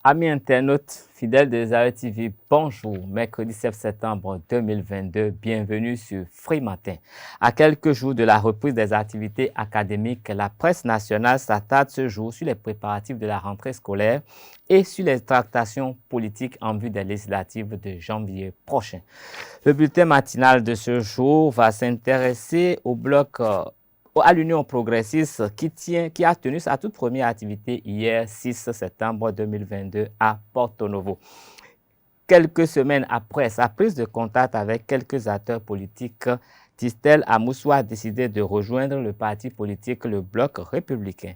Amis internautes, fidèles de ZAE TV, bonjour. Mercredi 7 septembre 2022, bienvenue sur Free Matin. À quelques jours de la reprise des activités académiques, la presse nationale s'attarde ce jour sur les préparatifs de la rentrée scolaire et sur les tractations politiques en vue des législatives de janvier prochain. Le bulletin matinal de ce jour va s'intéresser au bloc à l'Union progressiste qui a tenu sa toute première activité hier 6 septembre 2022 à Porto Novo. Quelques semaines après sa prise de contact avec quelques acteurs politiques, Tistel Amoussou a décidé de rejoindre le parti politique le Bloc républicain.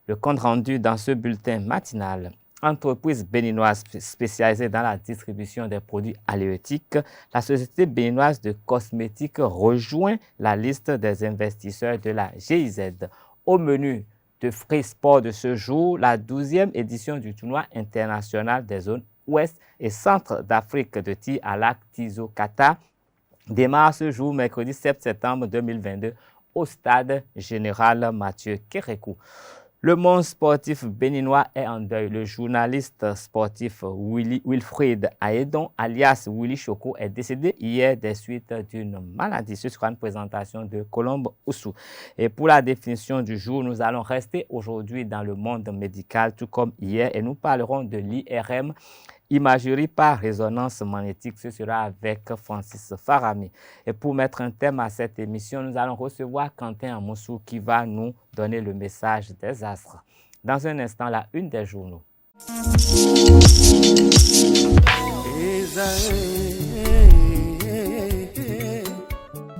Le compte rendu dans ce bulletin matinal. Entreprise béninoise spécialisée dans la distribution des produits halieutiques, la société béninoise de cosmétiques rejoint la liste des investisseurs de la GIZ. Au menu de Free Sport de ce jour, la 12e édition du tournoi international des zones ouest et centre d'Afrique de tir à l'arc Tizo Kata démarre ce jour, mercredi 7 septembre 2022, au stade général Mathieu Kérékou. Le monde sportif béninois est en deuil. Le journaliste sportif Wilfried Aedon, alias Willy Choco, est décédé hier des suites d'une maladie. Ce sera une présentation de Colombe Oussou. Et pour la définition du jour, nous allons rester aujourd'hui dans le monde médical, tout comme hier, et nous parlerons de l'IRM, imagerie par résonance magnétique. Ce sera avec Francis Farami. Et pour mettre un thème à cette émission, nous allons recevoir Quentin Amoussou qui va nous donner le message des astres. Dans un instant, la une des journaux.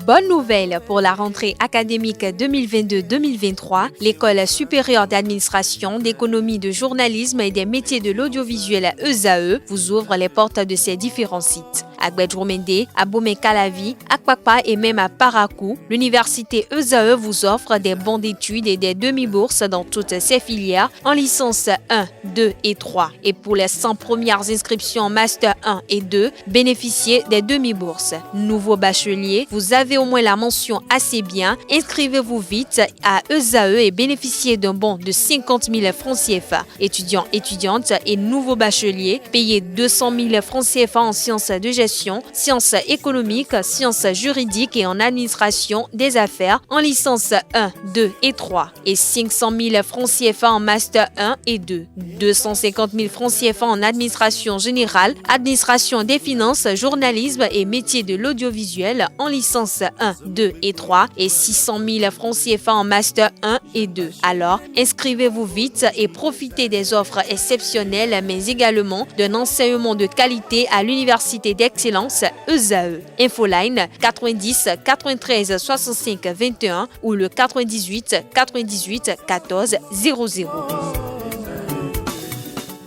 Bonne nouvelle pour la rentrée académique 2022-2023, l'École supérieure d'administration, d'économie, de journalisme et des métiers de l'audiovisuel ESAE vous ouvre les portes de ses différents sites. À Gbedjourmende, à Bomé-Calavi, à Kwakpa et même à Parakou, l'université ESAE vous offre des bons d'études et des demi-bourses dans toutes ses filières en licence 1, 2 et 3. Et pour les 100 premières inscriptions en master 1 et 2, bénéficiez des demi-bourses. Nouveau bachelier, vous avez au moins la mention assez bien, inscrivez-vous vite à ESAE et bénéficiez d'un bon de 50 000 francs CFA. Étudiants, étudiantes et nouveaux bacheliers, payez 200 000 francs CFA en sciences de gestion, sciences économiques, sciences juridiques et en administration des affaires en licence 1, 2 et 3 et 500 000 francs CFA en master 1 et 2, 250 000 francs CFA en administration générale, administration des finances, journalisme et métiers de l'audiovisuel en licence 1, 2 et 3 et 600 000 francs CFA en master 1 et 2. Alors, inscrivez-vous vite et profitez des offres exceptionnelles mais également d'un enseignement de qualité à l'université d'excellence ESAE. Infoline 90 93 65 21 ou le 98 98 14 00.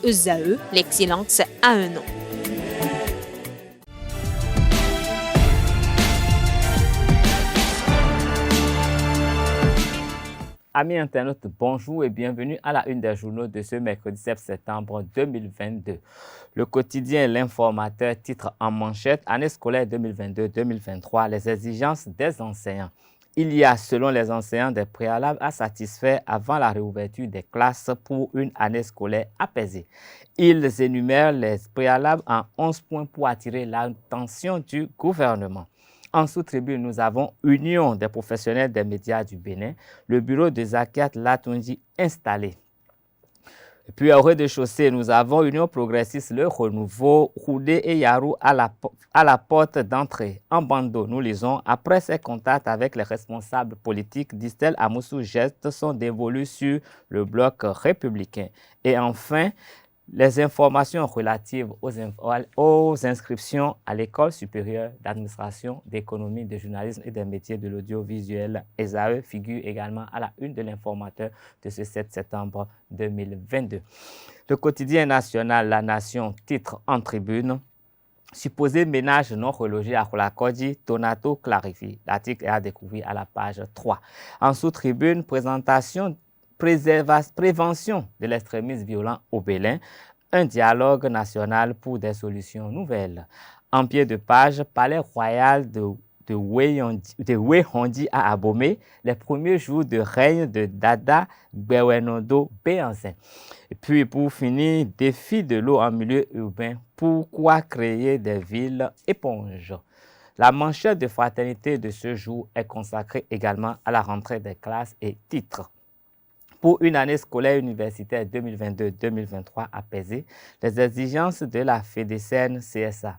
ESAE, l'excellence a un nom. Amis internautes, bonjour et bienvenue à la une des journaux de ce mercredi 7 septembre 2022. Le quotidien L'Informateur titre en manchette « Année scolaire 2022-2023, les exigences des enseignants ». Il y a, selon les enseignants, des préalables à satisfaire avant la réouverture des classes pour une année scolaire apaisée. Ils énumèrent les préalables en 11 points pour attirer l'attention du gouvernement. En sous-tribune, nous avons Union des professionnels des médias du Bénin, le bureau de Zakiat Latunji installé. Et puis au rez-de-chaussée, nous avons Union progressiste, le renouveau, Houdé et Yarou à la porte d'entrée. En bandeau, nous lisons, après ses contacts avec les responsables politiques, Tistel Amoussou gestes sont dévolus sur le bloc républicain. Et enfin, les informations relatives aux inscriptions à l'École supérieure d'administration, d'économie, de journalisme et des métiers de l'audiovisuel ESAE figurent également à la une de l'Informateur de ce 7 septembre 2022. Le quotidien national La Nation titre en tribune « Supposé ménage non relogé à Kolakodji, Tonato clarifie ». L'article est à découvrir à la page 3. En sous-tribune, prévention de l'extrémisme violent au Bénin, un dialogue national pour des solutions nouvelles. En pied de page, Palais royal de Wehondi à Abomey, les premiers jours de règne de Dada Bewenodo Béhanzin. Et puis pour finir, défi de l'eau en milieu urbain, pourquoi créer des villes éponges? La manchette de fraternité de ce jour est consacrée également à la rentrée des classes et titres. Pour une année scolaire universitaire 2022-2023 apaisée, les exigences de la FEDECEN CSA.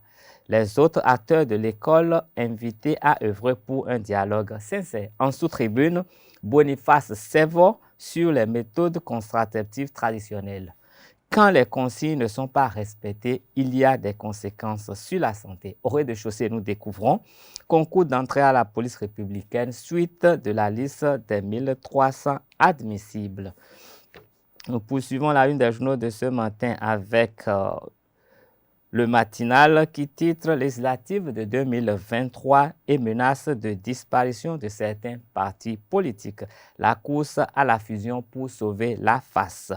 Les autres acteurs de l'école invités à œuvrer pour un dialogue sincère. En sous-tribune, Boniface Sevo sur les méthodes contraceptives traditionnelles. Quand les consignes ne sont pas respectées, il y a des conséquences sur la santé. Au rez-de-chaussée, nous découvrons concours d'entrée à la police républicaine suite de la liste des 1300 admissibles. Nous poursuivons la une des journaux de ce matin avec le matinal qui titre « Législative de 2023 et menace de disparition de certains partis politiques. La course à la fusion pour sauver la face ».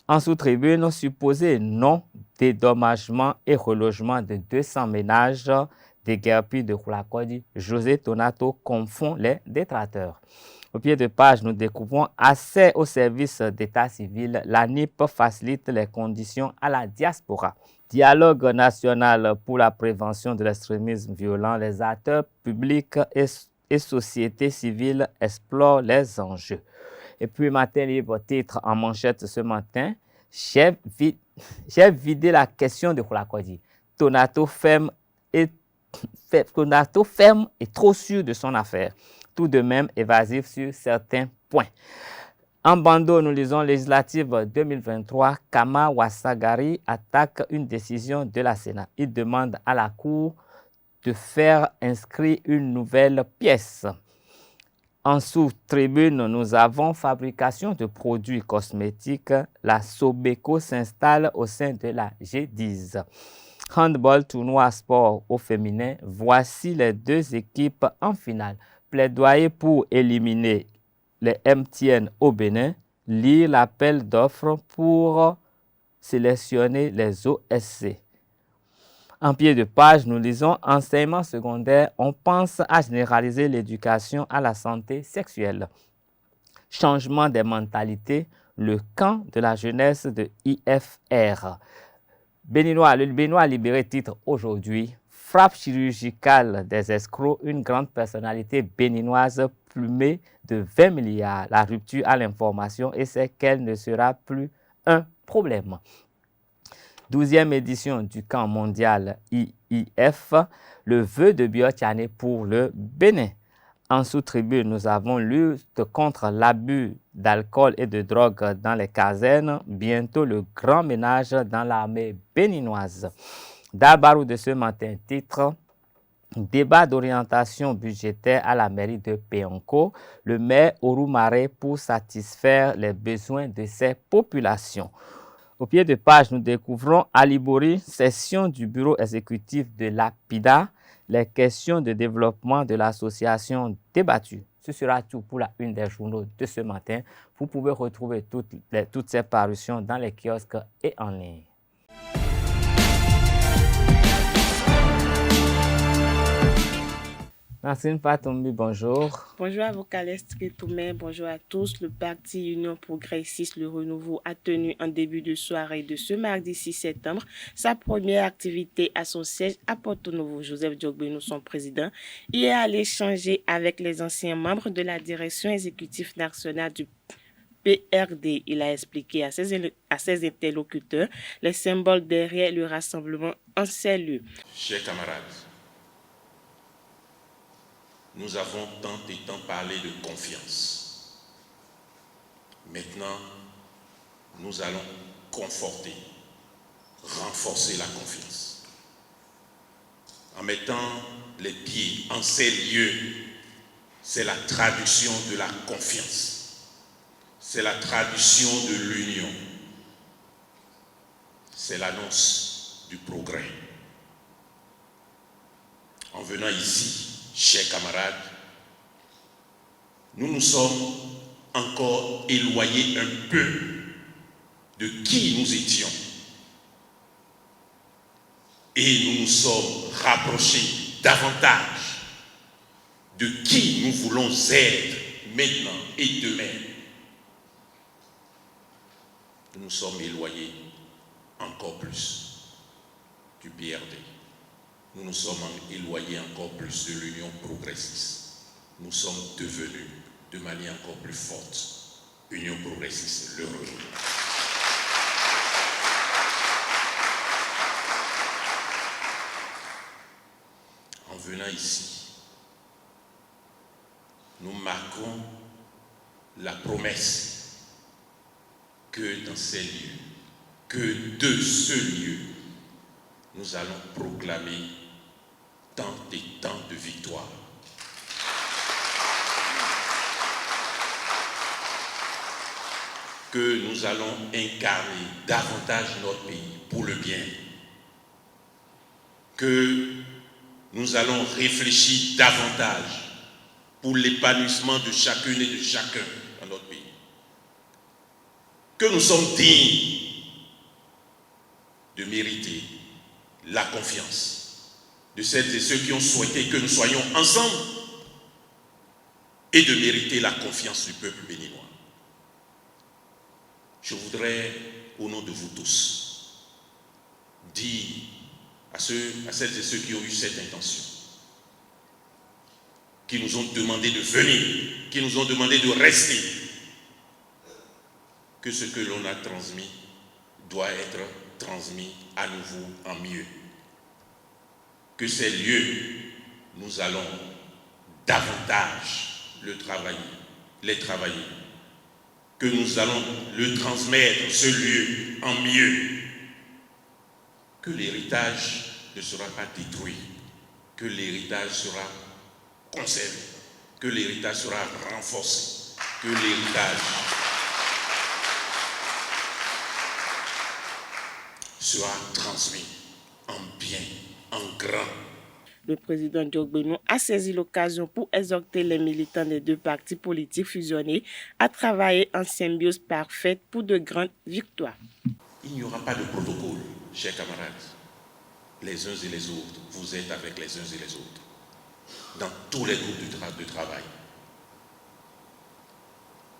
En sous-tribune, supposé non-dédommagement et relogement de 200 ménages déguerpis de Khoulakodi, José Tonato confond les détracteurs. Au pied de page, nous découvrons accès aux services d'état civil. La NIP facilite les conditions à la diaspora. Dialogue national pour la prévention de l'extrémisme violent. Les acteurs publics et société civile explorent les enjeux. Et puis, Matin Libre titre en manchette ce matin, j'ai vidé la question de Khoulakodi. Tonato ferme et trop sûr de son affaire, tout de même évasif sur certains points. En bandeau, nous lisons législative 2023, Kama Wassagari attaque une décision de la Sénat. Il demande à la Cour de faire inscrire une nouvelle pièce. En sous-tribune, nous avons fabrication de produits cosmétiques. La Sobeco s'installe au sein de la G10. Handball tournoi sport au féminin. Voici les deux équipes en finale. Plaidoyer pour éliminer les MTN au Bénin. Lire l'appel d'offres pour sélectionner les OSC. En pied de page, nous lisons « Enseignement secondaire, on pense à généraliser l'éducation à la santé sexuelle. Changement des mentalités, le camp de la jeunesse de IFR. » Le Béninois libéré titre aujourd'hui « Frappe chirurgicale des escrocs, une grande personnalité béninoise plumée de 20 milliards. La rupture à l'information et c'est qu'elle ne sera plus un problème. » 12e édition du camp mondial IIF, le vœu de Biotchane pour le Bénin. En sous-tribune, nous avons lutte contre l'abus d'alcool et de drogue dans les casernes. Bientôt, le grand ménage dans l'armée béninoise. D'Albarou de ce matin, titre débat d'orientation budgétaire à la mairie de Péonko. Le maire Ouroumare pour satisfaire les besoins de ses populations. Au pied de page, nous découvrons Alibori, session du bureau exécutif de l'APIDA, les questions de développement de l'association débattues. Ce sera tout pour la une des journaux de ce matin. Vous pouvez retrouver toutes ces parutions dans les kiosques et en ligne. Maxime Patombi, bonjour. Bonjour avocat Lestre Toumé, bonjour à tous. Le parti Union Progressiste Le Renouveau a tenu en début de soirée de ce mardi 6 septembre sa première activité à son siège à Porto Novo. Joseph Diogbenou, son président, y est allé échanger avec les anciens membres de la direction exécutive nationale du PRD. Il a expliqué à ses interlocuteurs les symboles derrière le rassemblement en ces lieux. Chers camarades, nous avons tant et tant parlé de confiance. Maintenant, nous allons conforter, renforcer la confiance. En mettant les pieds en ces lieux, c'est la traduction de la confiance. C'est la traduction de l'union. C'est l'annonce du progrès. En venant ici, chers camarades, nous nous sommes encore éloignés un peu de qui nous étions. Et nous nous sommes rapprochés davantage de qui nous voulons être maintenant et demain, nous nous sommes éloignés encore plus du PRD. Nous nous sommes éloignés encore plus de l'Union progressiste. Nous sommes devenus de manière encore plus forte Union progressiste, le renouveau. En venant ici, nous marquons la promesse que dans ces lieux, que de ce lieu, nous allons proclamer tant et tant de victoires. Que nous allons incarner davantage notre pays pour le bien. Que nous allons réfléchir davantage pour l'épanouissement de chacune et de chacun dans notre pays. Que nous sommes dignes de mériter la confiance de celles et ceux qui ont souhaité que nous soyons ensemble et de mériter la confiance du peuple béninois. Je voudrais, au nom de vous tous, dire à celles et ceux qui ont eu cette intention, qui nous ont demandé de venir, qui nous ont demandé de rester, que ce que l'on a transmis doit être transmis à nouveau en mieux. Que ces lieux, nous allons davantage les travailler. Que nous allons le transmettre, ce lieu, en mieux. Que l'héritage ne sera pas détruit, que l'héritage sera conservé, que l'héritage sera renforcé, que l'héritage sera transmis en bien, en grand. Le président Diogbenou a saisi l'occasion pour exhorter les militants des deux partis politiques fusionnés à travailler en symbiose parfaite pour de grandes victoires. Il n'y aura pas de protocole, chers camarades. Les uns et les autres, vous êtes avec les uns et les autres. Dans tous les groupes de travail.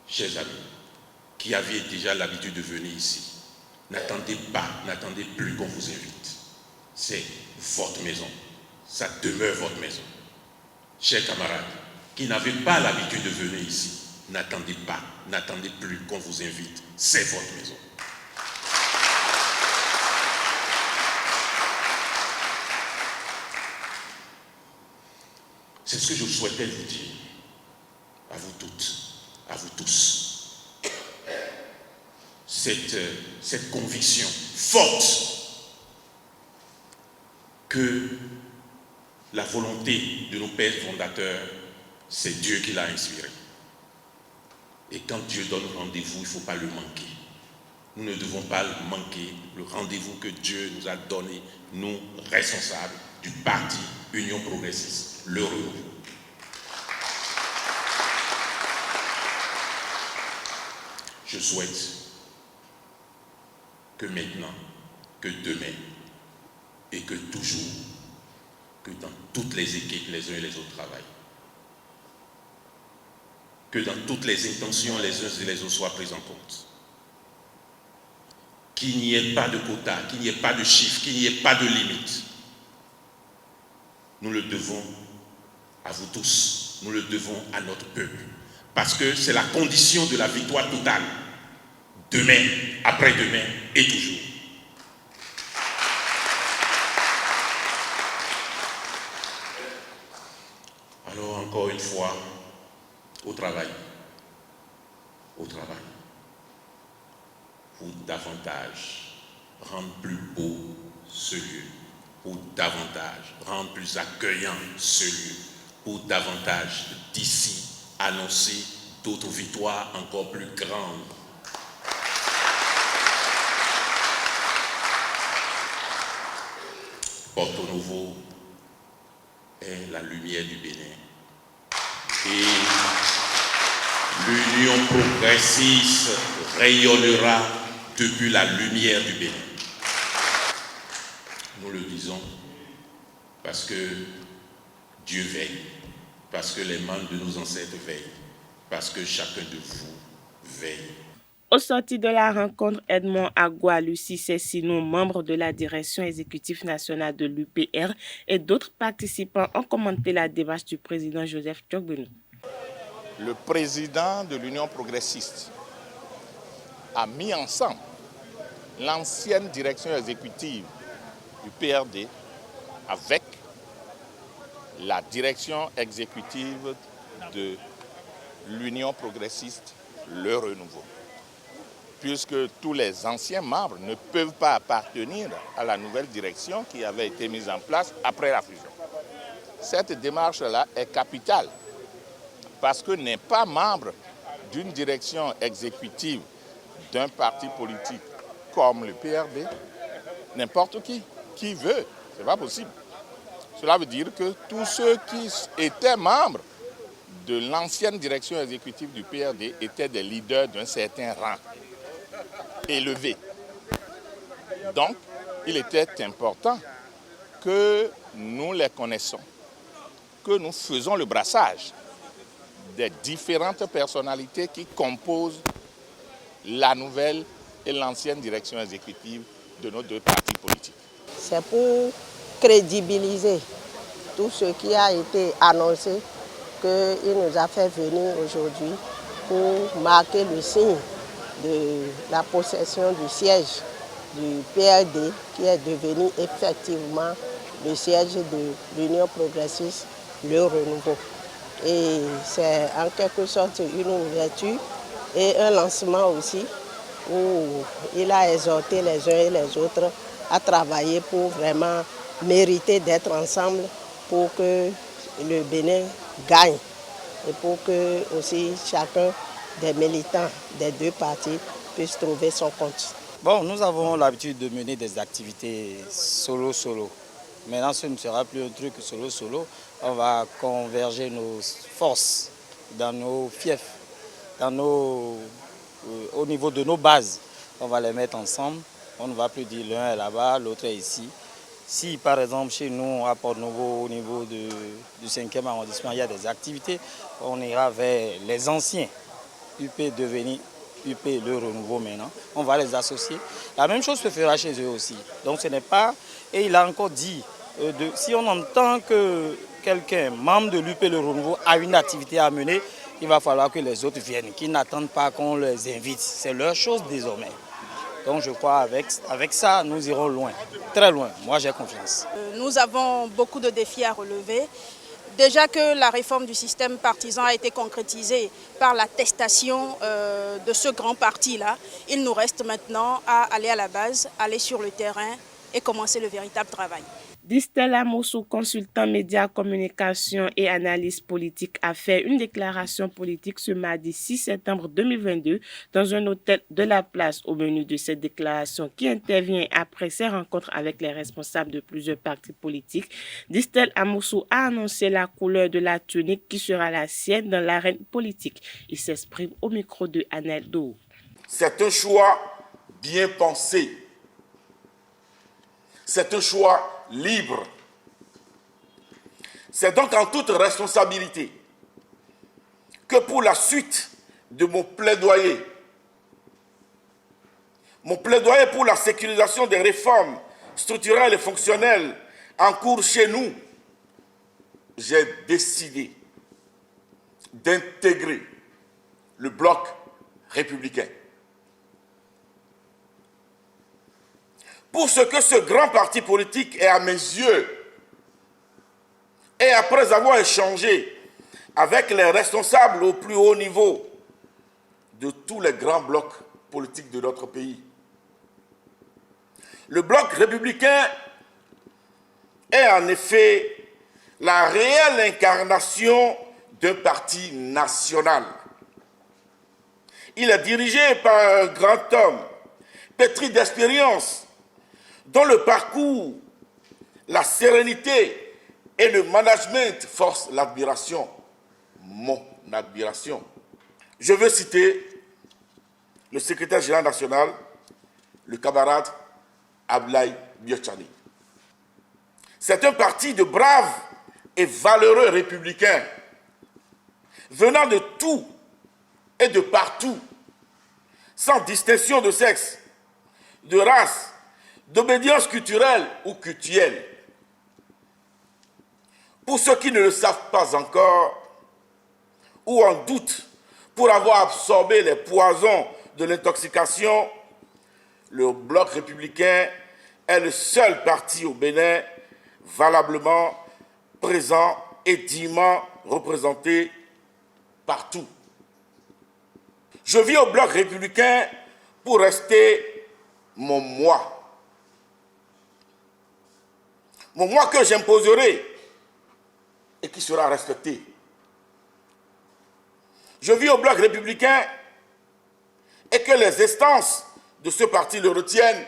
Chers amis, qui aviez déjà l'habitude de venir ici, n'attendez plus qu'on vous invite. C'est votre maison. Ça demeure votre maison. Chers camarades, qui n'avez pas l'habitude de venir ici, n'attendez plus qu'on vous invite. C'est votre maison. C'est ce que je souhaitais vous dire, à vous toutes, à vous tous. Cette conviction forte que la volonté de nos pères fondateurs, c'est Dieu qui l'a inspiré. Et quand Dieu donne rendez-vous, il ne faut pas le manquer. Nous ne devons pas manquer le rendez-vous que Dieu nous a donné, nous, responsables du parti Union progressiste, le renouveau. Je souhaite que maintenant, que demain et que toujours, que dans toutes les équipes, les uns et les autres travaillent. Que dans toutes les intentions, les uns et les autres soient pris en compte. Qu'il n'y ait pas de quota, qu'il n'y ait pas de chiffres, qu'il n'y ait pas de limites. Nous le devons à vous tous, nous le devons à notre peuple. Parce que c'est la condition de la victoire totale. Demain, après-demain et toujours. Alors encore une fois, au travail. Au travail. Pour davantage rendre plus beau ce lieu. Pour davantage rendre plus accueillant ce lieu. Pour davantage d'ici annoncer d'autres victoires encore plus grandes. Porto Novo est la lumière du Bénin. Et l'Union progressiste rayonnera depuis la lumière du Bénin. Nous le disons parce que Dieu veille. parce que les membres de nos ancêtres veillent, parce que chacun de vous veille. Au sortir de la rencontre, Edmond Agua, Lucie Cessinou, membre de la direction exécutive nationale de l'UPR, et d'autres participants ont commenté la démarche du président Joseph Tchogbenou. Le président de l'Union progressiste a mis ensemble l'ancienne direction exécutive du PRD avec la direction exécutive de l'Union progressiste, le Renouveau. Puisque tous les anciens membres ne peuvent pas appartenir à la nouvelle direction qui avait été mise en place après la fusion. Cette démarche-là est capitale parce que n'est pas membre d'une direction exécutive d'un parti politique comme le PRD, n'importe qui veut, ce n'est pas possible. Cela veut dire que tous ceux qui étaient membres de l'ancienne direction exécutive du PRD étaient des leaders d'un certain rang élevé. Donc, il était important que nous les connaissons, que nous faisons le brassage des différentes personnalités qui composent la nouvelle et l'ancienne direction exécutive de nos deux partis politiques. C'est pour crédibiliser tout ce qui a été annoncé qu'il nous a fait venir aujourd'hui pour marquer le signe de la possession du siège du PRD qui est devenu effectivement le siège de l'Union progressiste, le Renouveau. Et c'est en quelque sorte une ouverture et un lancement aussi où il a exhorté les uns et les autres à travailler pour vraiment mériter d'être ensemble pour que le Bénin gagne et pour que aussi chacun des militants des deux partis puisse trouver son compte. Bon, nous avons l'habitude de mener des activités solo-solo. Maintenant, ce ne sera plus un truc solo-solo. On va converger nos forces dans nos fiefs, au niveau de nos bases. On va les mettre ensemble. On ne va plus dire l'un est là-bas, l'autre est ici. Si, par exemple, chez nous, à Port-Novo, au niveau du 5e arrondissement, il y a des activités, on ira vers les anciens. UP devenir UP le Renouveau maintenant. On va les associer. La même chose se fera chez eux aussi. Donc ce n'est pas... Et il a encore dit, si on entend que quelqu'un, membre de l'UP le Renouveau, a une activité à mener, il va falloir que les autres viennent, qu'ils n'attendent pas qu'on les invite. C'est leur chose désormais. Donc je crois avec ça, nous irons loin, très loin. Moi j'ai confiance. Nous avons beaucoup de défis à relever. Déjà que la réforme du système partisan a été concrétisée par l'attestation de ce grand parti-là, il nous reste maintenant à aller à la base, aller sur le terrain et commencer le véritable travail. Distel Amoussou, consultant médias, communication et analyse politique, a fait une déclaration politique ce mardi 6 septembre 2022 dans un hôtel de la place. Au menu de cette déclaration qui intervient après ses rencontres avec les responsables de plusieurs partis politiques, Distel Amoussou a annoncé la couleur de la tunique qui sera la sienne dans l'arène politique. Il s'exprime au micro de Anel Do. C'est un choix bien pensé. C'est un choix libre. C'est donc en toute responsabilité que pour la suite de mon plaidoyer pour la sécurisation des réformes structurelles et fonctionnelles en cours chez nous, j'ai décidé d'intégrer le bloc républicain. Pour ce que ce grand parti politique est à mes yeux, et après avoir échangé avec les responsables au plus haut niveau de tous les grands blocs politiques de notre pays, le bloc républicain est en effet la réelle incarnation d'un parti national. Il est dirigé par un grand homme, pétri d'expérience, dont le parcours, la sérénité et le management forcent l'admiration, mon admiration. Je veux citer le secrétaire général national, le camarade Ablaye Biotchani. C'est un parti de braves et valeureux républicains venant de tout et de partout, sans distinction de sexe, de race, d'obédience culturelle ou cultuelle. Pour ceux qui ne le savent pas encore, ou en doute pour avoir absorbé les poisons de l'intoxication, le Bloc républicain est le seul parti au Bénin valablement présent et dignement représenté partout. Je vis au Bloc républicain pour rester mon moi. Mon moi que j'imposerai et qui sera respecté. Je vis au Bloc républicain et que les instances de ce parti le retiennent.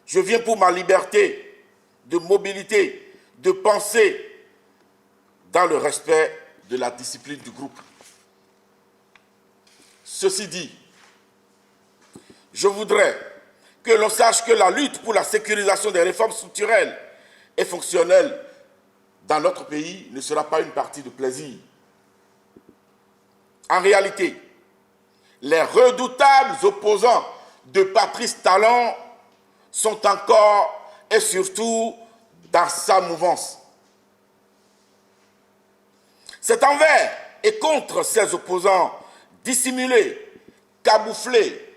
Je viens pour ma liberté de mobilité, de pensée, dans le respect de la discipline du groupe. Ceci dit, je voudrais que l'on sache que la lutte pour la sécurisation des réformes structurelles et fonctionnelles dans notre pays ne sera pas une partie de plaisir. En réalité, les redoutables opposants de Patrice Talon sont encore et surtout dans sa mouvance. C'est envers et contre ces opposants dissimulés, camouflés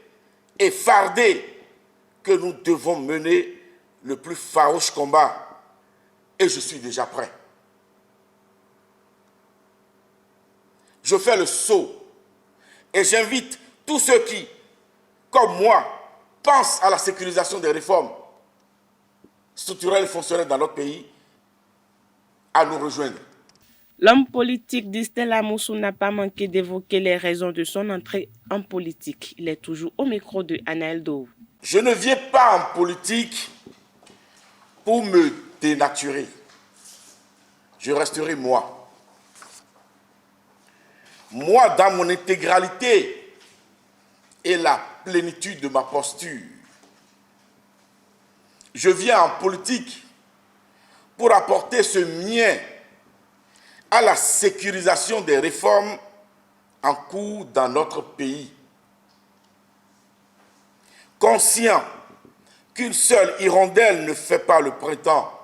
et fardés que nous devons mener le plus farouche combat. Et je suis déjà prêt. Je fais le saut et j'invite tous ceux qui, comme moi, pensent à la sécurisation des réformes structurelles et fonctionnelles dans notre pays à nous rejoindre. L'homme politique d'Istella Moussou n'a pas manqué d'évoquer les raisons de son entrée en politique. Il est toujours au micro de Anaël Dou. Je ne viens pas en politique pour me dénaturer. Je resterai moi. Moi, dans mon intégralité et la plénitude de ma posture. Je viens en politique pour apporter ce mien à la sécurisation des réformes en cours dans notre pays. Conscient qu'une seule hirondelle ne fait pas le printemps,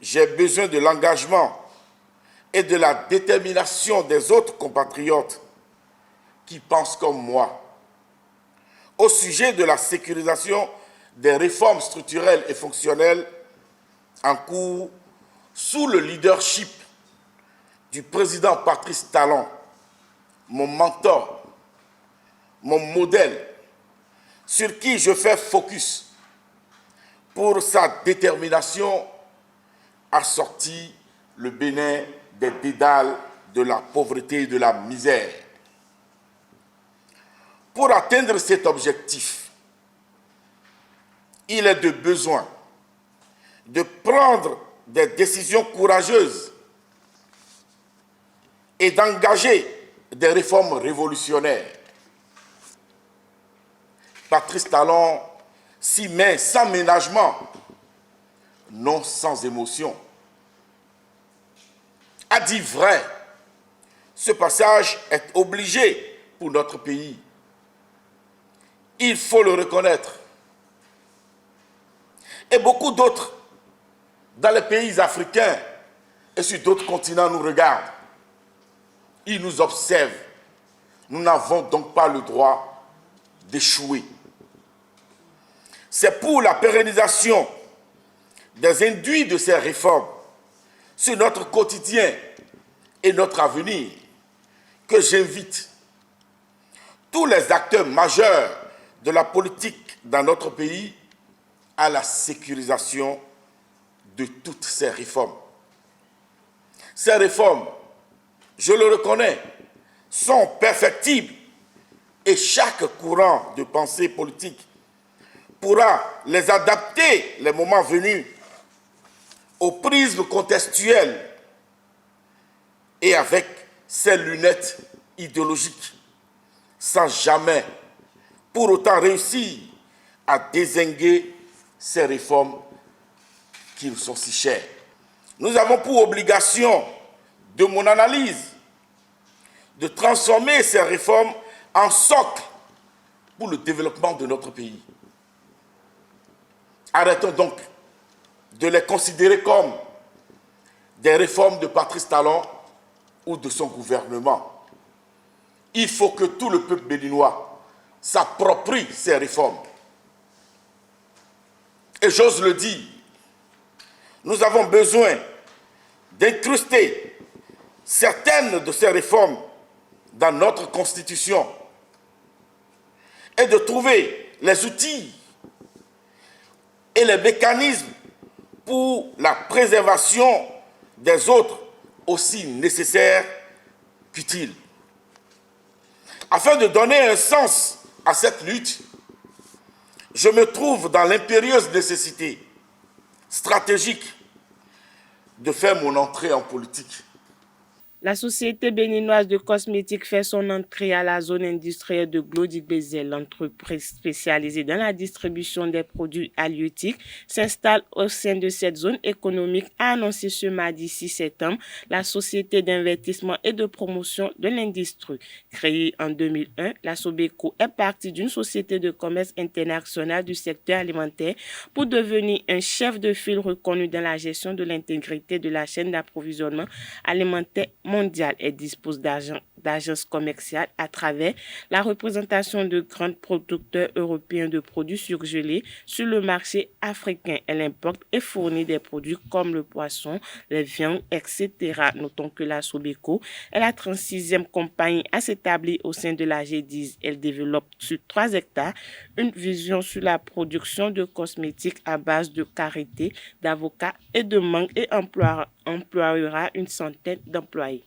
j'ai besoin de l'engagement et de la détermination des autres compatriotes qui pensent comme moi au sujet de la sécurisation des réformes structurelles et fonctionnelles en cours sous le leadership du président Patrice Talon, mon mentor, mon modèle, sur qui je fais focus pour sa détermination à sortir le Bénin des dédales de la pauvreté et de la misère. Pour atteindre cet objectif, il est de besoin de prendre des décisions courageuses et d'engager des réformes révolutionnaires. Patrice Talon s'y met sans ménagement, non sans émotion. A dit vrai, ce passage est obligé pour notre pays. Il faut le reconnaître. Et beaucoup d'autres, dans les pays africains et sur d'autres continents, nous regardent. Ils nous observent. Nous n'avons donc pas le droit d'échouer. C'est pour la pérennisation des induits de ces réformes sur notre quotidien et notre avenir que j'invite tous les acteurs majeurs de la politique dans notre pays à la sécurisation de toutes ces réformes. Ces réformes, je le reconnais, sont perfectibles et chaque courant de pensée politique pourra les adapter, les moments venus, au prisme contextuel et avec ses lunettes idéologiques, sans jamais pour autant réussir à dézinguer ces réformes qui nous sont si chères. Nous avons pour obligation, de mon analyse, de transformer ces réformes en socle pour le développement de notre pays. Arrêtons donc de les considérer comme des réformes de Patrice Talon ou de son gouvernement. Il faut que tout le peuple béninois s'approprie ces réformes. Et j'ose le dire, nous avons besoin d'incruster certaines de ces réformes dans notre Constitution et de trouver les outils et les mécanismes pour la préservation des autres aussi nécessaires qu'utiles. Afin de donner un sens à cette lutte, je me trouve dans l'impérieuse nécessité stratégique de faire mon entrée en politique. La société béninoise de cosmétiques fait son entrée à la zone industrielle de Glody-Bézel. L'entreprise spécialisée dans la distribution des produits halieutiques s'installe au sein de cette zone économique, a annoncé ce mardi 6 septembre la société d'investissement et de promotion de l'industrie. Créée en 2001, la Sobeco est partie d'une société de commerce international du secteur alimentaire pour devenir un chef de file reconnu dans la gestion de l'intégrité de la chaîne d'approvisionnement alimentaire mondiale. Elle dispose d'agences commerciales à travers la représentation de grands producteurs européens de produits surgelés sur le marché africain. Elle importe et fournit des produits comme le poisson, les viandes, etc. Notons que la Sobeco est la 36e compagnie à s'établir au sein de la G10. Elle développe sur 3 hectares une vision sur la production de cosmétiques à base de karité, d'avocat et de mangue et emploiera une centaine d'employés.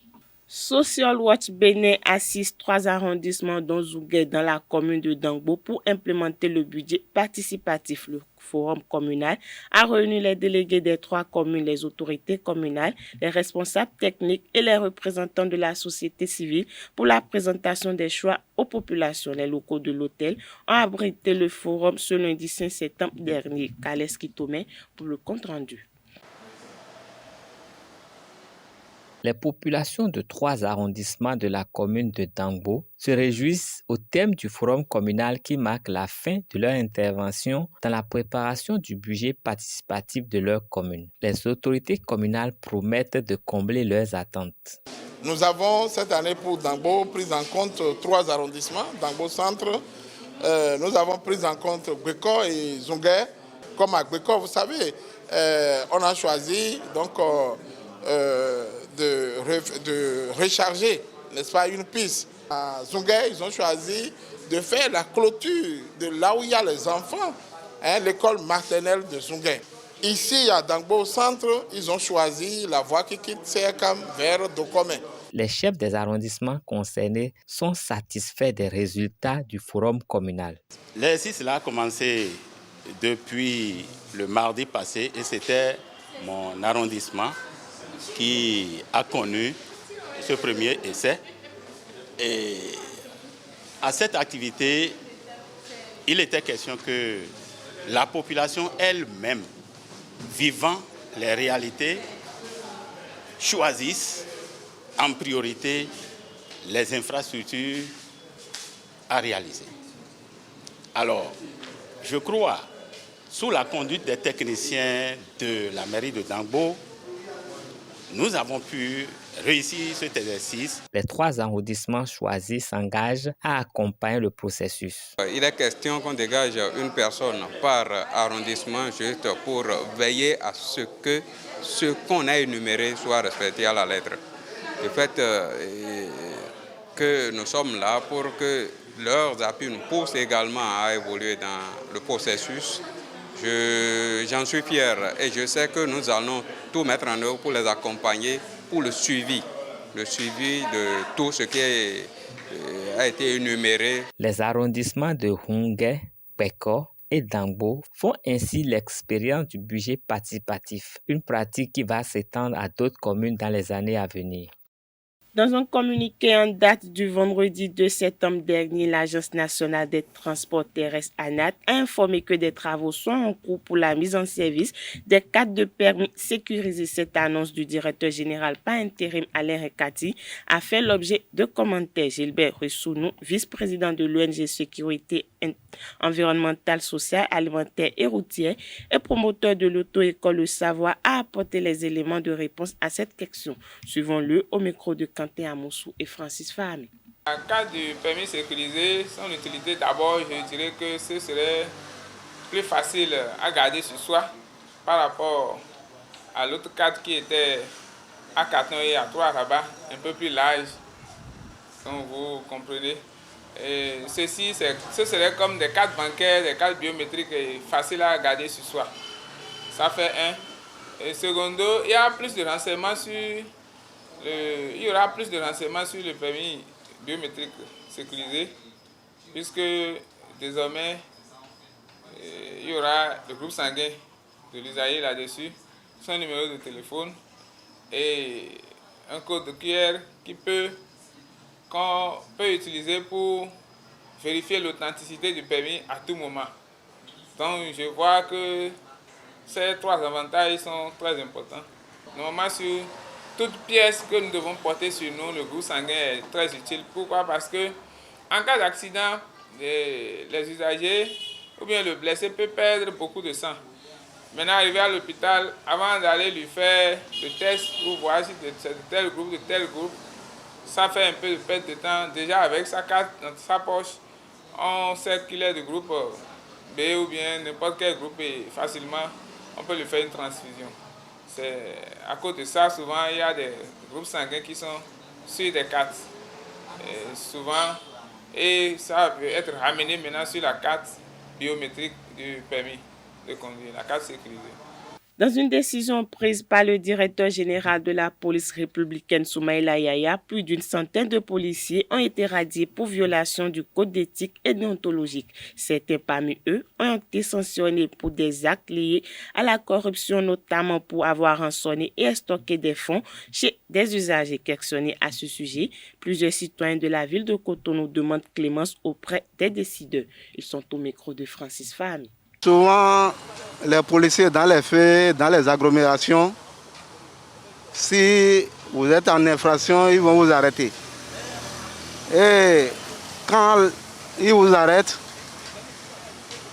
Social Watch Bénin assiste 3 arrondissements dont Zougué dans la commune de Dangbo pour implémenter le budget participatif. Le forum communal a réuni les délégués des 3 communes, les autorités communales, les responsables techniques et les représentants de la société civile pour la présentation des choix aux populations. Les locaux de l'hôtel ont abrité le forum ce lundi 5 septembre dernier. Kales Kitome pour le compte rendu. Les populations de 3 arrondissements de la commune de Dangbo se réjouissent au thème du forum communal qui marque la fin de leur intervention dans la préparation du budget participatif de leur commune. Les autorités communales promettent de combler leurs attentes. Nous avons cette année pour Dangbo pris en compte 3 arrondissements, Dangbo Centre. Nous avons pris en compte Gweko et Zungué. Comme à Gweko, vous savez, on a choisi donc de recharger, n'est-ce pas, une piste. À Zungué, ils ont choisi de faire la clôture de là où il y a les enfants, l'école maternelle de Zungué. Ici, à Dangbo Centre, ils ont choisi la voie qui quitte Serkam vers Dokome. Les chefs des arrondissements concernés sont satisfaits des résultats du forum communal. L'exercice a commencé depuis le mardi passé et c'était mon arrondissement qui a connu ce premier essai. Et à cette activité, il était question que la population elle-même, vivant les réalités, choisisse en priorité les infrastructures à réaliser. Alors, je crois, sous la conduite des techniciens de la mairie de Dangbo, nous avons pu réussir cet exercice. Les 3 arrondissements choisis s'engagent à accompagner le processus. Il est question qu'on dégage une personne par arrondissement juste pour veiller à ce qu'on a énuméré soit respecté à la lettre. Le fait que nous sommes là pour que leurs appuis nous poussent également à évoluer dans le processus. J'en suis fier et je sais que nous allons tout mettre en œuvre pour les accompagner pour le suivi de tout ce qui a été énuméré. Les arrondissements de Zungué, Gweko et Dangbo font ainsi l'expérience du budget participatif, une pratique qui va s'étendre à d'autres communes dans les années à venir. Dans un communiqué en date du vendredi 2 septembre dernier, l'Agence nationale des transports terrestres ANAT a informé que des travaux sont en cours pour la mise en service des cartes de permis sécurisées. Cette annonce du directeur général par intérim Alain Rekati a fait l'objet de commentaires. Gilbert Ressounou, vice-président de l'ONG Sécurité environnementale, sociale, alimentaire et routière et promoteur de l'auto-école Le Savoir, a apporté les éléments de réponse à cette question. Suivons-le au micro de Quentin Amoussou et Francis Fahmy. La carte du permis sécurisé, son utilité d'abord, je dirais que ce serait plus facile à garder sur soi par rapport à l'autre carte qui était à carton et à 3 rabats, un peu plus large, comme vous comprenez. Et ce serait comme des cartes bancaires, des cartes biométriques faciles à garder sur soi. Ça fait un. Et secondo, il y aura plus de renseignements sur le permis biométrique sécurisé, puisque désormais il y aura le groupe sanguin de l'usager là-dessus, son numéro de téléphone et un code de QR qu'on peut utiliser pour vérifier l'authenticité du permis à tout moment. Donc je vois que ces 3 avantages sont très importants. Normalement, sur toute pièce que nous devons porter sur nous, le groupe sanguin est très utile. Pourquoi? Parce que en cas d'accident, les usagers ou bien le blessé peut perdre beaucoup de sang. Maintenant, arrivé à l'hôpital, avant d'aller lui faire le test pour voir si c'est de tel groupe, ça fait un peu de perte de temps. Déjà avec sa carte dans sa poche, on sait qu'il est de groupe B ou bien n'importe quel groupe et facilement on peut lui faire une transfusion. À cause de ça, souvent il y a des groupes sanguins qui sont sur des cartes. Et ça peut être ramené maintenant sur la carte biométrique du permis de conduire, la carte sécurisée. Dans une décision prise par le directeur général de la police républicaine Soumaïla Yaya, plus d'une centaine de policiers ont été radiés pour violation du code d'éthique et déontologique. Certains parmi eux ont été sanctionnés pour des actes liés à la corruption, notamment pour avoir rançonné et stocké des fonds chez des usagers. Questionnés à ce sujet, plusieurs citoyens de la ville de Cotonou demandent clémence auprès des décideurs. Ils sont au micro de Francis Fahmy. Souvent, les policiers dans les faits, dans les agglomérations, si vous êtes en infraction, ils vont vous arrêter. Et quand ils vous arrêtent,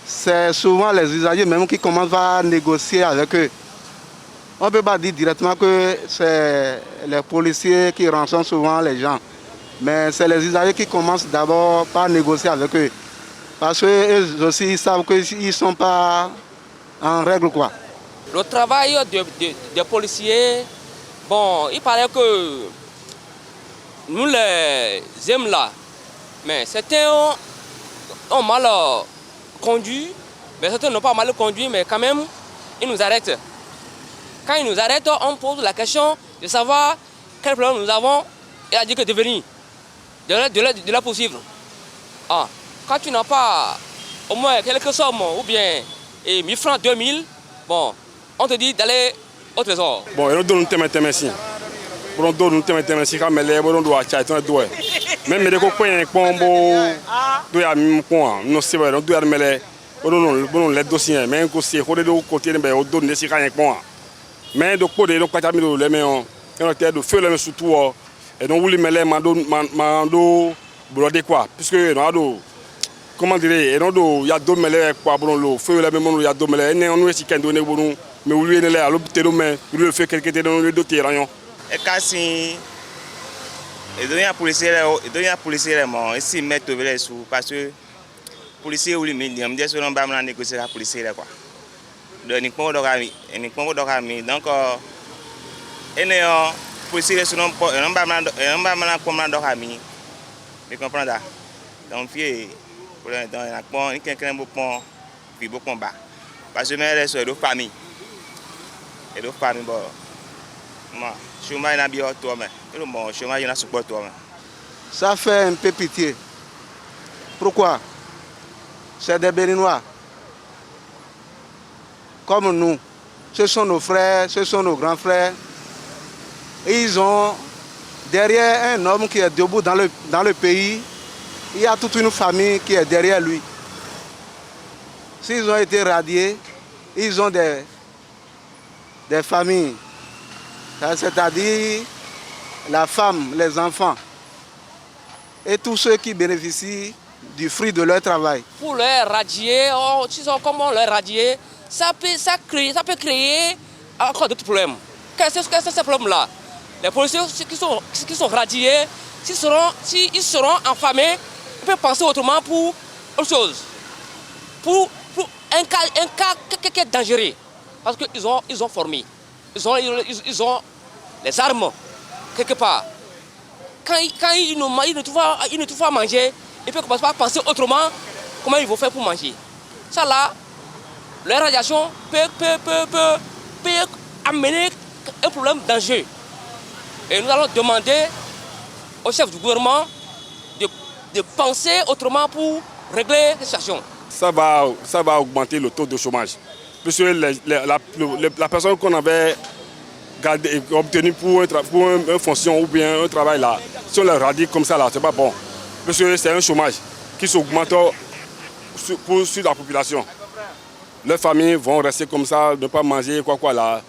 c'est souvent les usagers même qui commencent à négocier avec eux. On ne peut pas dire directement que c'est les policiers qui rançonnent souvent les gens, mais c'est les usagers qui commencent d'abord par négocier avec eux. Parce qu'eux aussi ils savent qu'ils ne sont pas en règle, quoi. Le travail des policiers, bon, il paraît que nous les aimons là, mais certains ont mal conduit, mais certains n'ont pas mal conduit, mais quand même, ils nous arrêtent. Quand ils nous arrêtent, on pose la question de savoir quel problème nous avons et à dire que de venir, de la poursuivre. Ah. Quand tu n'as pas au moins quelques sommes ou bien 1000 francs, 2000, bon, on te dit d'aller au trésor. Bon, ils nous donnent un thème ici. Ils nous donnent un thème ici quand même les bonnes doigts tchaïtons doigts. Même les copains qui ont doit même quoi, nous c'est vrai, on doit mais les dossiers, mais aussi côté de côté mais on donne des siens quoi. Mais de côté donc quand tu les mais on était de feu là surtout et donc vous les mêler mando bloqué quoi puisque non comment dire, il y a deux mêlés quoi bon le feu là même il y a deux mêlés on nous est qu'un donné bon mais vous lui là à l'hôpital mais vous le fait quelque dans le dossier là et kasi et donner à policier là moi ici mettre les sous parce que policier ou lui me dire sur on va négocier la policier là quoi donc uniquement donc et néo policier sur on va comment dorami vous comprenez donc dans il quelqu'un beaucoup puis beaucoup combat parce que mes soeurs de famille et de famille bon moi chômage n'a bien toi mais le bon chômage n'a support toi. Ça fait un peu pitié. Pourquoi? C'est des Béninois comme nous, ce sont nos frères, ce sont nos grands frères. Et ils ont derrière un homme qui est debout dans le pays, il y a toute une famille qui est derrière lui. S'ils ont été radiés, ils ont des familles, c'est-à-dire la femme, les enfants et tous ceux qui bénéficient du fruit de leur travail. Pour les radier, comment les radier, ça peut créer encore d'autres problèmes. Qu'est-ce que c'est ce problème-là? Les policiers qui sont radiés, s'ils seront affamés, ils peuvent penser autrement pour autre chose. Pour un cas qui est dangereux. Parce qu'ils ont formé. Ils ont les armes, quelque part. Quand ils ne trouvent pas à manger, ils peuvent commencer à penser autrement comment ils vont faire pour manger. Ça là, la radiation peut amener un problème dangereux. Et nous allons demander au chef du gouvernement de penser autrement pour régler la situation. Ça va augmenter le taux de chômage. Puisque la personne qu'on avait obtenue pour une fonction ou bien un travail là, si on la radie comme ça là, c'est pas bon. Parce que c'est un chômage qui s'augmente sur la population. Les familles vont rester comme ça, ne pas manger, quoi là.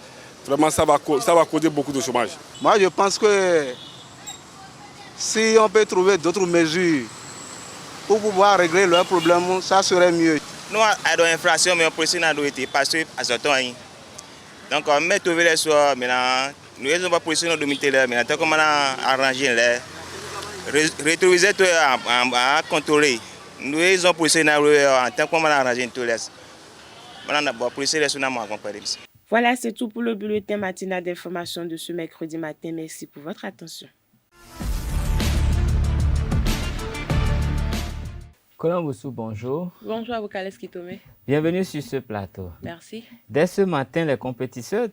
Vraiment, ça va causer beaucoup de chômage. Moi, je pense que si on peut trouver d'autres mesures pour pouvoir régler leurs problèmes, ça serait mieux. Nous avons une inflation, mais on peut essayer d'arrêter parce que à ce temps, donc on met tout les soirs, maintenant, nous avons pas positionné nos domiciliaires, maintenant, tant qu'on a arrangé les rétroviseurs à contrôler. Nous avons positionné en tant qu'on a arrangé tout les. Maintenant, on a positionné les soins à accompagner. Voilà, c'est tout pour le bulletin matinal d'information de ce mercredi matin. Merci pour votre attention. Colomboussou, bonjour. Bonjour à vous, Kales Kitome. Bienvenue sur ce plateau. Merci. Dès ce matin, les compétiteurs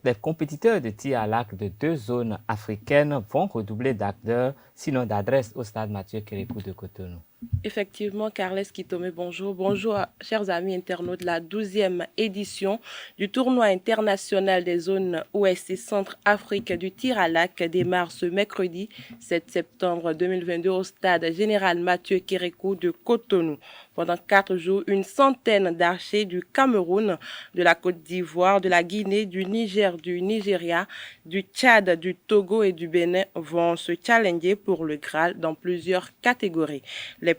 de tir à l'arc de 2 zones africaines vont redoubler d'acteurs, sinon d'adresse au stade Mathieu Kérékou de Cotonou. Effectivement, Carles Kitome, bonjour. Bonjour, chers amis internautes. La 12e édition du tournoi international des zones Ouest et Centre-Afrique du tir à l'arc démarre ce mercredi 7 septembre 2022 au stade général Mathieu Kérékou de Cotonou. Pendant 4 jours, une centaine d'archers du Cameroun, de la Côte d'Ivoire, de la Guinée, du Niger, du Nigeria, du Tchad, du Togo et du Bénin vont se challenger pour le Graal dans plusieurs catégories. Les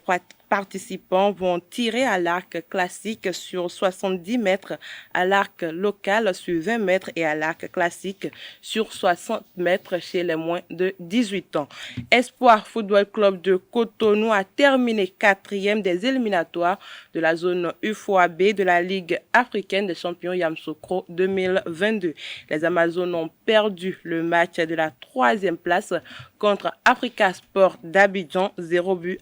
participants vont tirer à l'arc classique sur 70 mètres, à l'arc local sur 20 mètres et à l'arc classique sur 60 mètres chez les moins de 18 ans. Espoir Football Club de Cotonou a terminé 4e des éliminatoires de la zone UFOAB de la Ligue africaine des champions Yamoussoukro 2022. Les Amazones ont perdu le match de la 3e place contre Africa Sport d'Abidjan, 0-4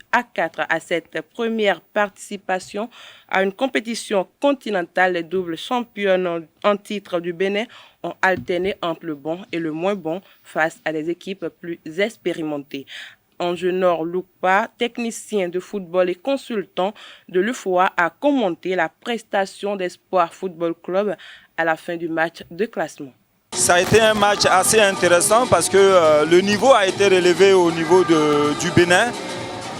à cette première participation à une compétition continentale. Les doubles championnes en titre du Bénin ont alterné entre le bon et le moins bon face à des équipes plus expérimentées. Angenor Loukpa, technicien de football et consultant de l'UFOA, a commenté la prestation d'Espoir Football Club à la fin du match de classement. Ça a été un match assez intéressant parce que le niveau a été relevé au niveau du Bénin.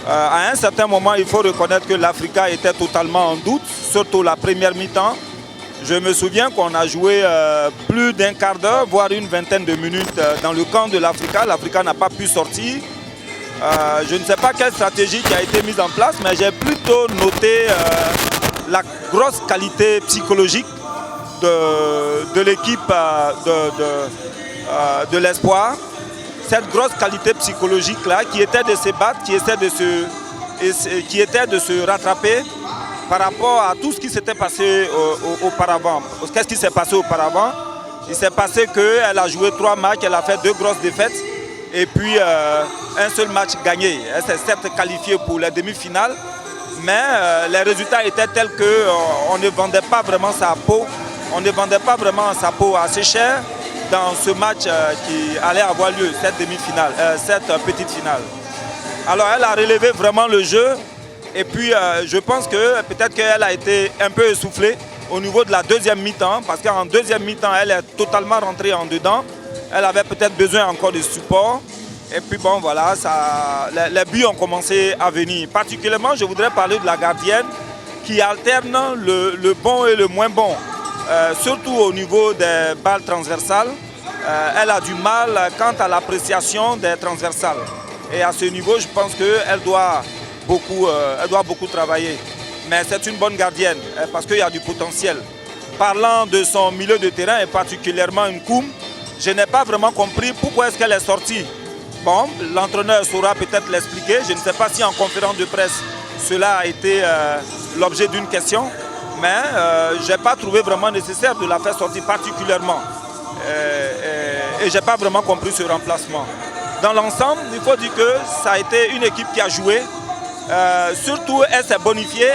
À un certain moment, il faut reconnaître que l'Africa était totalement en doute, surtout la première mi-temps. Je me souviens qu'on a joué plus d'un quart d'heure, voire une vingtaine de minutes dans le camp de l'Africa. L'Africa n'a pas pu sortir. Je ne sais pas quelle stratégie qui a été mise en place, mais j'ai plutôt noté la grosse qualité psychologique de l'équipe de l'Espoir. Cette grosse qualité psychologique-là qui était de se battre, qui était de se rattraper par rapport à tout ce qui s'était passé auparavant. Qu'est-ce qui s'est passé auparavant? Il s'est passé qu'elle a joué 3 matchs, elle a fait 2 grosses défaites et puis un seul match gagné. Elle s'est certes qualifiée pour la demi-finale, mais les résultats étaient tels qu'on ne vendait pas vraiment sa peau. On ne vendait pas vraiment sa peau assez cher dans ce match qui allait avoir lieu, cette demi-finale, cette petite finale. Alors elle a relevé vraiment le jeu et puis je pense que peut-être qu'elle a été un peu essoufflée au niveau de la deuxième mi-temps parce qu'en deuxième mi-temps, elle est totalement rentrée en dedans. Elle avait peut-être besoin encore de support Et puis bon, voilà, les buts ont commencé à venir. Particulièrement, je voudrais parler de la gardienne qui alterne le bon et le moins bon. Surtout au niveau des balles transversales. Elle a du mal quant à l'appréciation des transversales. Et à ce niveau, je pense qu'elle doit beaucoup travailler. Mais c'est une bonne gardienne parce qu'il y a du potentiel. Parlant de son milieu de terrain et particulièrement Nkoum, je n'ai pas vraiment compris pourquoi est-ce qu'elle est sortie. Bon, l'entraîneur saura peut-être l'expliquer. Je ne sais pas si en conférence de presse, cela a été l'objet d'une question. Mais je n'ai pas trouvé vraiment nécessaire de la faire sortir particulièrement. Et je n'ai pas vraiment compris ce remplacement. Dans l'ensemble, il faut dire que ça a été une équipe qui a joué. Surtout, elle s'est bonifiée,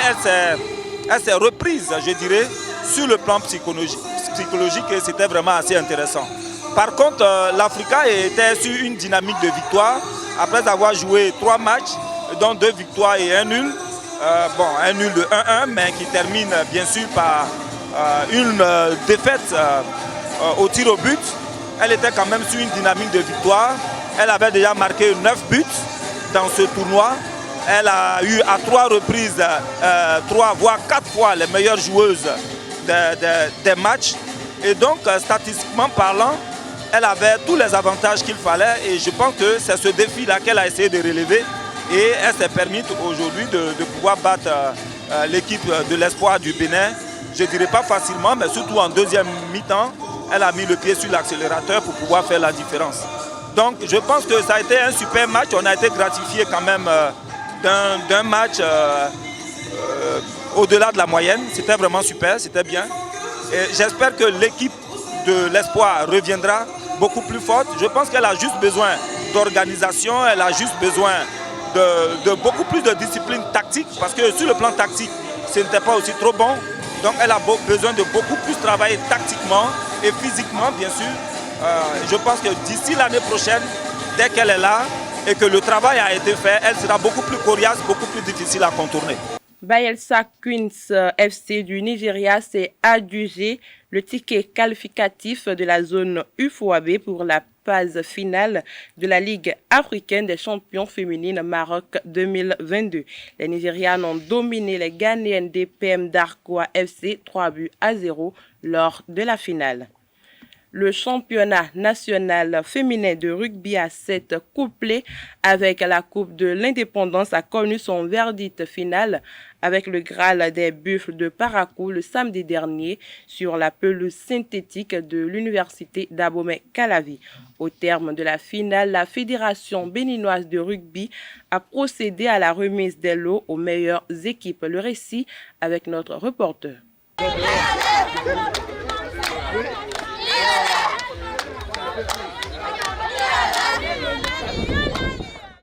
elle s'est reprise, je dirais, sur le plan psychologique et c'était vraiment assez intéressant. Par contre, l'Africa était sur une dynamique de victoire après avoir joué 3 matchs, dont 2 victoires et 1 nul. Un nul de 1-1, mais qui termine bien sûr par une défaite au tir au but. Elle était quand même sur une dynamique de victoire. Elle avait déjà marqué 9 buts dans ce tournoi. Elle a eu à 3 reprises, 3 voire 4 fois les meilleures joueuses des matchs. Et donc, statistiquement parlant, elle avait tous les avantages qu'il fallait. Et je pense que c'est ce défi-là qu'elle a essayé de relever. Et elle s'est permis aujourd'hui de pouvoir battre l'équipe de l'Espoir du Bénin. Je ne dirais pas facilement, mais surtout en deuxième mi-temps, elle a mis le pied sur l'accélérateur pour pouvoir faire la différence. Donc je pense que ça a été un super match. On a été gratifié quand même d'un match au-delà de la moyenne. C'était vraiment super, c'était bien. Et j'espère que l'équipe de l'Espoir reviendra beaucoup plus forte. Je pense qu'elle a juste besoin d'organisation, elle a juste besoin de beaucoup plus de discipline tactique, parce que sur le plan tactique, ce n'était pas aussi trop bon. Donc elle a besoin de beaucoup plus travailler tactiquement et physiquement, bien sûr. Je pense que d'ici l'année prochaine, dès qu'elle est là et que le travail a été fait, elle sera beaucoup plus coriace, beaucoup plus difficile à contourner. Bayelsa Queens FC du Nigeria s'est adjugé le ticket qualificatif de la zone UFOAB pour la phase finale de la Ligue africaine des champions féminines Maroc 2022. Les Nigérianes ont dominé les Ghanéennes DPM Darkoa FC 3-0 lors de la finale. Le championnat national féminin de rugby à 7 couplé avec la Coupe de l'Indépendance a connu son verdict final avec le Graal des Buffles de Parakou le samedi dernier sur la pelouse synthétique de l'université d'Abomey-Calavi. Au terme de la finale, la Fédération béninoise de rugby a procédé à la remise des lots aux meilleures équipes. Le récit avec notre reporter.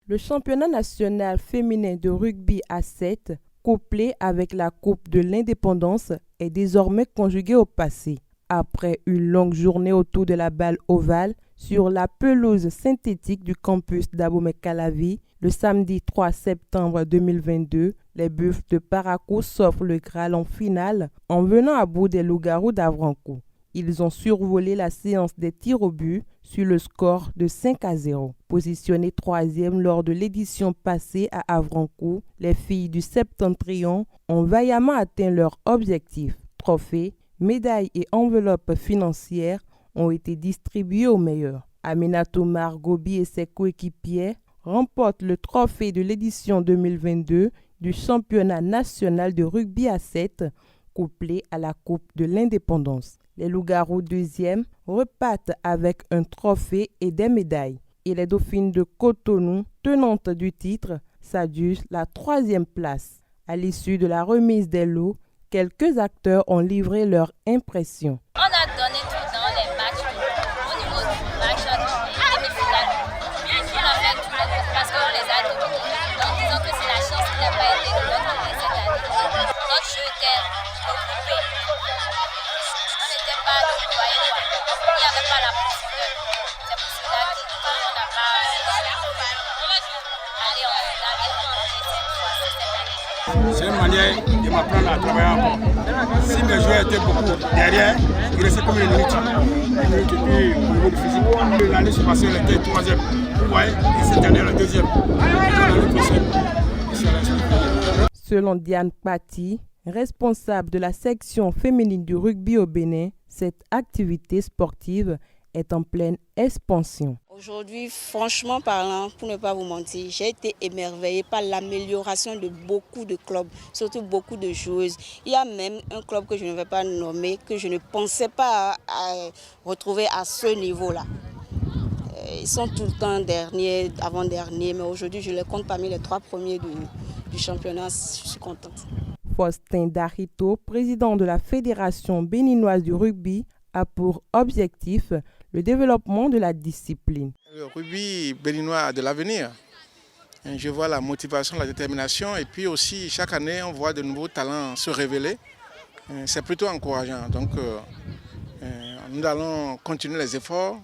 Le championnat national féminin de rugby à 7, couplé avec la Coupe de l'Indépendance, est désormais conjugué au passé. Après une longue journée autour de la balle ovale sur la pelouse synthétique du campus d'Abomey-Calavi, le samedi 3 septembre 2022, les Buffles de Parakou s'offrent le Graal en finale en venant à bout des loups-garous d'Avrancourt. Ils ont survolé la séance des tirs au but sur le score de 5-0. Positionnées 3e lors de l'édition passée à Avrancourt, les filles du Septentrion ont vaillamment atteint leur objectif. Trophées, médailles et enveloppes financières ont été distribués aux meilleurs. Aminatou Margobi et ses coéquipiers remportent le trophée de l'édition 2022 du championnat national de rugby à 7, couplé à la Coupe de l'Indépendance. Les loups-garous 2e repartent avec un trophée et des médailles. Et les dauphines de Cotonou, tenantes du titre, s'adjugent la 3e place. À l'issue de la remise des lots, quelques acteurs ont livré leurs impressions. On a donné tout dans les matchs, au niveau du match demi-finale. On a fait tout parce qu'on les a dominés. Donc disons que c'est la chance qui n'a pas été de notre côté cette année. Notre jeu était occupé. On n'était pas de il n'y avait pas la profondeur. C'est pour cela qu'on n'a pas allé en finale et on cette année. C'est une manière de m'apprendre à travailler encore. Si mes joueurs étaient beaucoup derrière, il restait comme une minute. Une minute et puis au niveau du physique. L'année passée, elle était troisième. Vous voyez, et cette année, la deuxième. L'année prochaine, selon Diane Pati, responsable de la section féminine du rugby au Bénin, cette activité sportive est en pleine expansion. Aujourd'hui, franchement parlant, pour ne pas vous mentir, j'ai été émerveillée par l'amélioration de beaucoup de clubs, surtout beaucoup de joueuses. Il y a même un club que je ne vais pas nommer, que je ne pensais pas à retrouver à ce niveau-là. Ils sont tout le temps derniers, avant-derniers, mais aujourd'hui, je les compte parmi les 3 premiers du championnat. Je suis contente. Faustin Darito, président de la Fédération béninoise du rugby, a pour objectif le développement de la discipline. Le rugby béninois a de l'avenir. Je vois la motivation, la détermination et puis aussi chaque année on voit de nouveaux talents se révéler. C'est plutôt encourageant. Donc nous allons continuer les efforts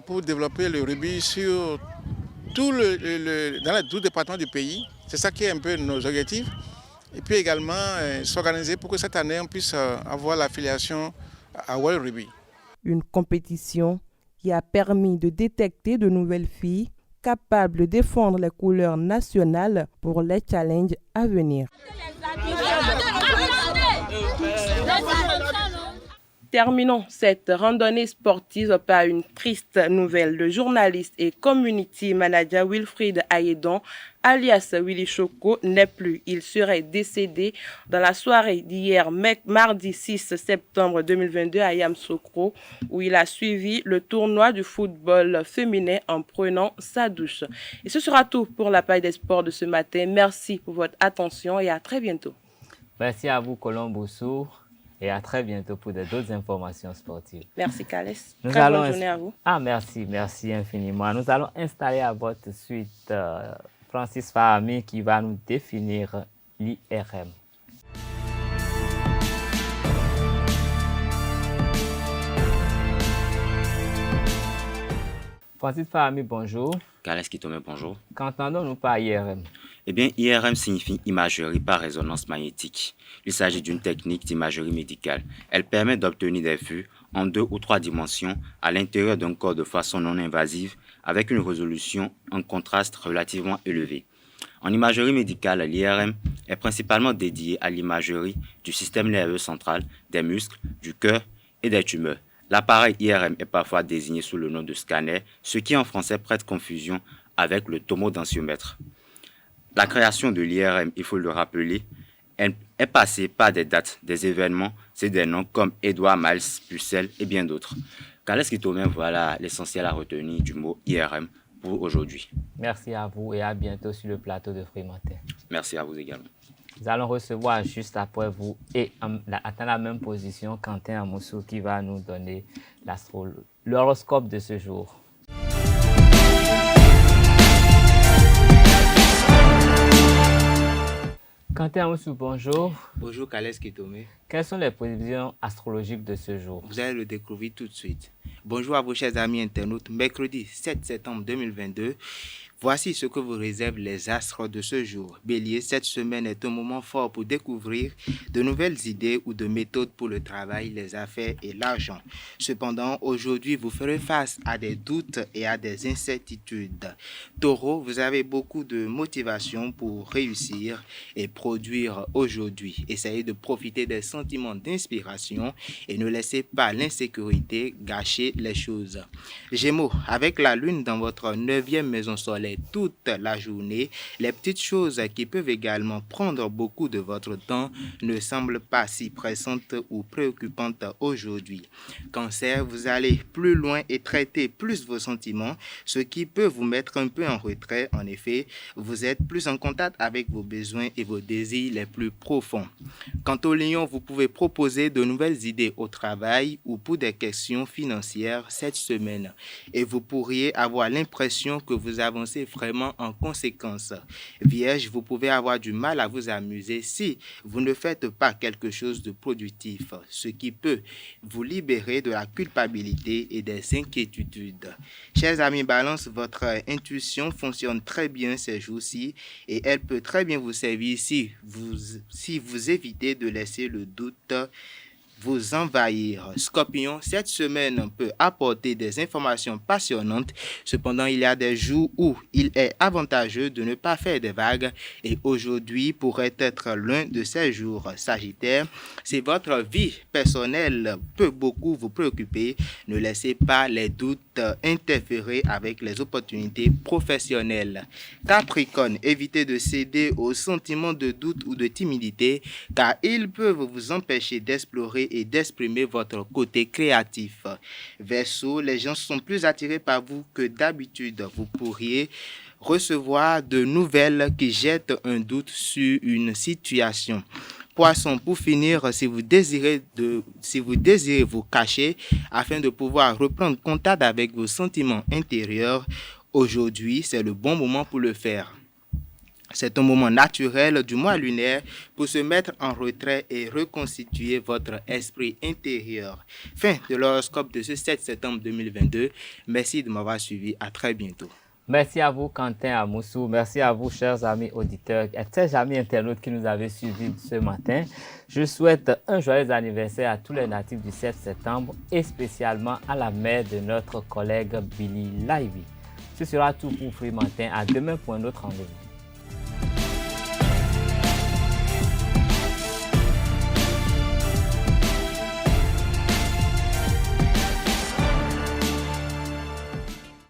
pour développer le rugby sur dans les 12 départements du pays. C'est ça qui est un peu nos objectifs. Et puis également s'organiser pour que cette année on puisse avoir l'affiliation à World Rugby. Une compétition qui a permis de détecter de nouvelles filles capables de défendre les couleurs nationales pour les challenges à venir. Terminons cette randonnée sportive par une triste nouvelle. Le journaliste et community manager Wilfried Ayedon, alias Willy Choco, n'est plus. Il serait décédé dans la soirée d'hier, mardi 6 septembre 2022 à Yamoussoukro, où il a suivi le tournoi du football féminin en prenant sa douche. Et ce sera tout pour la page des sports de ce matin. Merci pour votre attention et à très bientôt. Merci à vous, Colomboussou. Et à très bientôt pour d'autres informations sportives. Merci, Calès. Très bonne journée à vous. Merci infiniment. Nous allons installer à votre suite Francis Fahami qui va nous définir l'IRM. Francis Fahami, bonjour. Calès Kitome, bonjour. Qu'entendons-nous par IRM? Eh bien, IRM signifie imagerie par résonance magnétique. Il s'agit d'une technique d'imagerie médicale. Elle permet d'obtenir des vues en 2 ou 3 dimensions à l'intérieur d'un corps de façon non invasive avec une résolution en contraste relativement élevée. En imagerie médicale, l'IRM est principalement dédiée à l'imagerie du système nerveux central, des muscles, du cœur et des tumeurs. L'appareil IRM est parfois désigné sous le nom de scanner, ce qui en français prête confusion avec le tomodensomètre. La création de l'IRM, il faut le rappeler, est passée par des dates, des événements, c'est des noms comme Edouard Miles, Pucelle et bien d'autres. Calès Kitome, voilà l'essentiel à retenir du mot IRM pour aujourd'hui. Merci à vous et à bientôt sur le plateau de Free Matin. Merci à vous également. Nous allons recevoir juste après vous et à la même position Quentin Amoussou qui va nous donner l'horoscope de ce jour. Quentin Amoussou, bonjour. Bonjour Calès Kitome. Quelles sont les prévisions astrologiques de ce jour? Vous allez le découvrir tout de suite. Bonjour à vos chers amis internautes. Mercredi 7 septembre 2022. Voici ce que vous réservent les astres de ce jour. Bélier, cette semaine est un moment fort pour découvrir de nouvelles idées ou de méthodes pour le travail, les affaires et l'argent. Cependant, aujourd'hui, vous ferez face à des doutes et à des incertitudes. Taureau, vous avez beaucoup de motivation pour réussir et produire aujourd'hui. Essayez de profiter des sentiments d'inspiration et ne laissez pas l'insécurité gâcher les choses. Gémeaux, avec la lune dans votre 9e maison solaire toute la journée, les petites choses qui peuvent également prendre beaucoup de votre temps ne semblent pas si pressantes ou préoccupantes aujourd'hui. Cancer, vous allez plus loin et traiter plus vos sentiments, ce qui peut vous mettre un peu en retrait. En effet, vous êtes plus en contact avec vos besoins et vos désirs les plus profonds. Quant au Lion, vous pouvez proposer de nouvelles idées au travail ou pour des questions financières cette semaine et vous pourriez avoir l'impression que vous avancez agissez vraiment en conséquence. Vierge, vous pouvez avoir du mal à vous amuser si vous ne faites pas quelque chose de productif, ce qui peut vous libérer de la culpabilité et des inquiétudes. Chers amis Balance, votre intuition fonctionne très bien ces jours-ci et elle peut très bien vous servir si vous évitez de laisser le doute vous envahir. Scorpion, cette semaine peut apporter des informations passionnantes. Cependant, il y a des jours où il est avantageux de ne pas faire des vagues et aujourd'hui pourrait être l'un de ces jours. Sagittaire, si votre vie personnelle peut beaucoup vous préoccuper, ne laissez pas les doutes interférer avec les opportunités professionnelles. Capricorne, évitez de céder aux sentiments de doute ou de timidité car ils peuvent vous empêcher d'explorer et d'exprimer votre côté créatif. Verseau, les gens sont plus attirés par vous que d'habitude. Vous pourriez recevoir de nouvelles qui jettent un doute sur une situation. Poisson, pour finir, si vous désirez vous cacher afin de pouvoir reprendre contact avec vos sentiments intérieurs, aujourd'hui, c'est le bon moment pour le faire. C'est un moment naturel du mois lunaire pour se mettre en retrait et reconstituer votre esprit intérieur. Fin de l'horoscope de ce 7 septembre 2022. Merci de m'avoir suivi. À très bientôt. Merci à vous, Quentin Amoussou. Merci à vous, chers amis auditeurs et chers amis internautes qui nous avaient suivis ce matin. Je souhaite un joyeux anniversaire à tous les natifs du 7 septembre et spécialement à la mère de notre collègue Billy Livy. Ce sera tout pour Free Matin. À demain pour un autre rendez-vous.